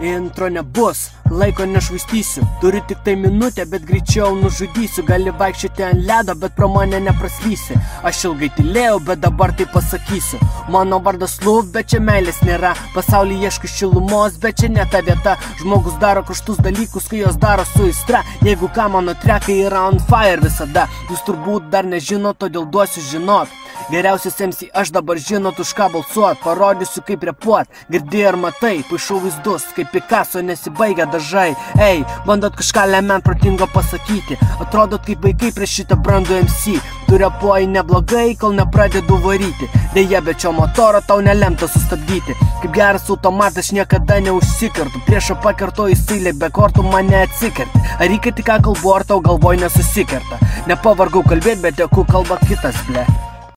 Intro nebus, laiko nešvaistysiu. Turiu tik tai minutę, bet greičiau nužudysiu. Gali vaikščioti ant ledo, bet pro mane nepraslysi. Aš ilgai tylėjau, bet dabar tai pasakysiu. Mano vardas Luf, bet čia meilės nėra. Pasaulyje ieškai šilumos, bet čia ne ta vieta. Žmogus daro karštus dalykus, kai jos daro su aistra. Jeigu ką, mano trekai yra on fire visada. Jūs turbūt dar nežinot, todėl duosiu žinot. Geriausias MC aš dabar žinot, už ką balsuot. Parodysiu kaip repuot, girdėjai ar matai. Paišau vaizdus, kaip Picasso, nesibaigia dažai. Ei, bandot kažką lement protingo pasakyti. Atrodot kaip vaikai prieš šitą brandų MC. Tu repuoji neblogai, kol nepradedu varyti. Deja, bet šio motoro tau nelemta sustabdyti. Kaip geras automatas niekada neužsikartu. Priešą pakartoju įsilė, be kortų mane atsikerti. Ar reikia tik ką kalbu, ar tau galvoj nesusikerta. Nepavargau kalbėt, bet joku kalba kitas, ble.